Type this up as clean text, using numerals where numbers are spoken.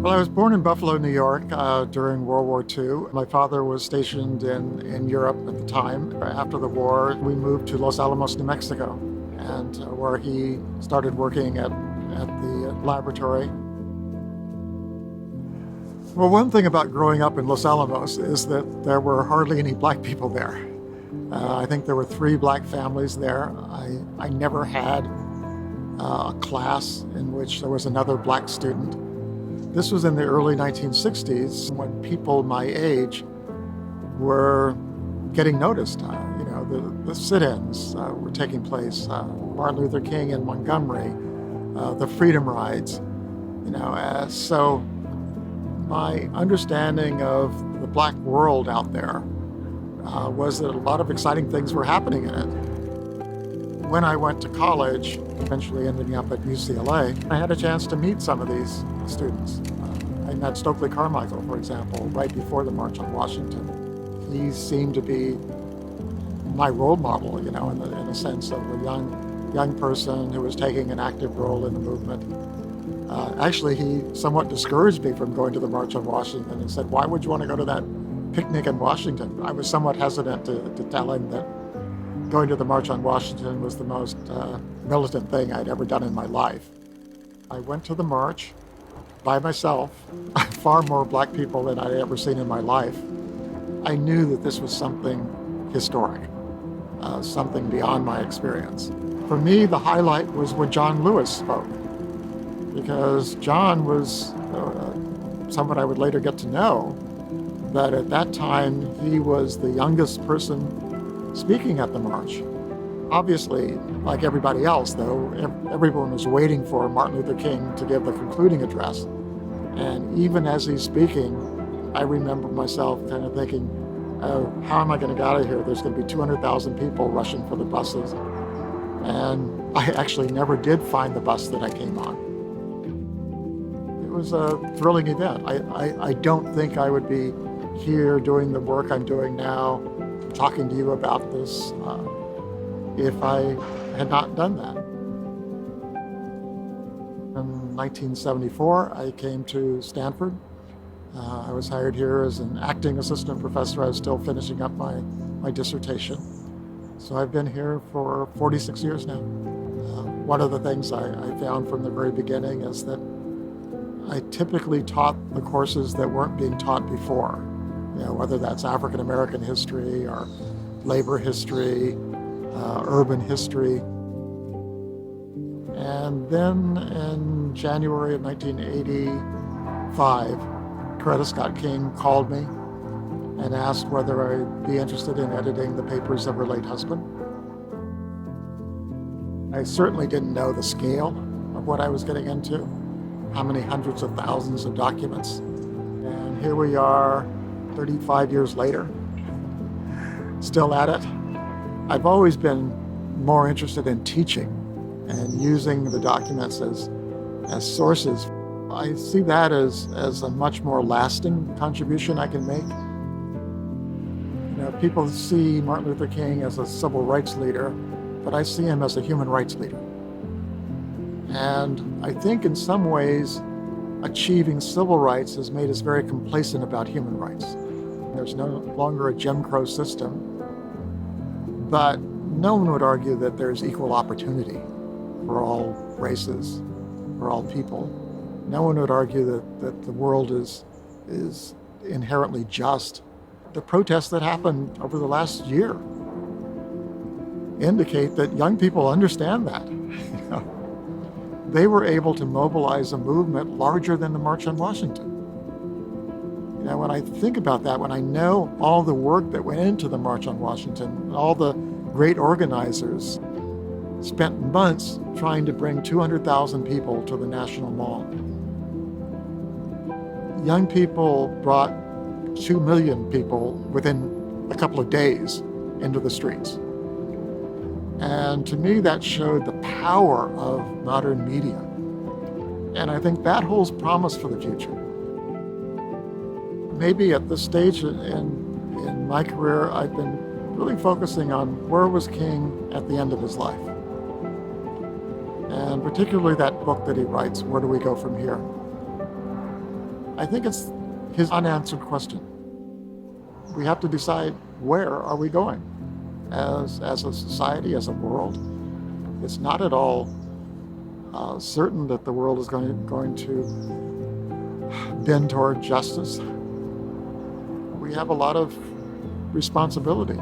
Well, I was born in Buffalo, New York during World War II. My father was stationed in Europe at the time. After the war, we moved to Los Alamos, New Mexico, and where he started working at the laboratory. Well, one thing about growing up in Los Alamos is that there were hardly any black people there. I think there were 3 black families there. I never had a class in which there was another black student. This was in the early 1960s when people my age were getting noticed. The sit-ins were taking place. Martin Luther King in Montgomery, the Freedom Rides. So my understanding of the black world out there was that a lot of exciting things were happening in it. When I went to college, eventually ending up at UCLA, I had a chance to meet some of these students. I met Stokely Carmichael, for example, right before the March on Washington. He seemed to be my role model, in a sense of a young person who was taking an active role in the movement. Actually, he somewhat discouraged me from going to the March on Washington and said, "Why would you want to go to that picnic in Washington?" I was somewhat hesitant to tell him that going to the March on Washington was the most militant thing I'd ever done in my life. I went to the march by myself, far more black people than I'd ever seen in my life. I knew that this was something historic, something beyond my experience. For me, the highlight was when John Lewis spoke, because John was someone I would later get to know, but at that time, he was the youngest person speaking at the march. Obviously, like everybody else, though, everyone was waiting for Martin Luther King to give the concluding address. And even as he's speaking, I remember myself kind of thinking, oh, how am I going to get out of here? There's going to be 200,000 people rushing for the buses. And I actually never did find the bus that I came on. It was a thrilling event. I don't think I would be here doing the work I'm doing now, talking to you about this, if I had not done that. In 1974, I came to Stanford. I was hired here as an acting assistant professor. I was still finishing up my dissertation. So I've been here for 46 years now. One of the things I found from the very beginning is that I typically taught the courses that weren't being taught before, whether that's African American history or labor history, urban history. And then in January of 1985, Coretta Scott King called me and asked whether I'd be interested in editing the papers of her late husband. I certainly didn't know the scale of what I was getting into, how many hundreds of thousands of documents. And here we are 35 years later, still at it. I've always been more interested in teaching and using the documents as sources. I see that as a much more lasting contribution I can make. People see Martin Luther King as a civil rights leader, but I see him as a human rights leader. And I think in some ways, achieving civil rights has made us very complacent about human rights. There's no longer a Jim Crow system, but no one would argue that there's equal opportunity for all races, for all people. No one would argue that the world is inherently just. The protests that happened over the last year indicate that young people understand that. They were able to mobilize a movement larger than the March on Washington. When I think about that, when I know all the work that went into the March on Washington, all the great organizers spent months trying to bring 200,000 people to the National Mall. Young people brought 2 million people within a couple of days into the streets. And to me, that showed the power of modern media. And I think that holds promise for the future. Maybe at this stage in my career, I've been really focusing on where was King at the end of his life. And particularly that book that he writes, Where Do We Go From Here? I think it's his unanswered question. We have to decide, where are we going as a society, as a world? It's not at all certain that the world is going to bend toward justice. We have a lot of responsibility.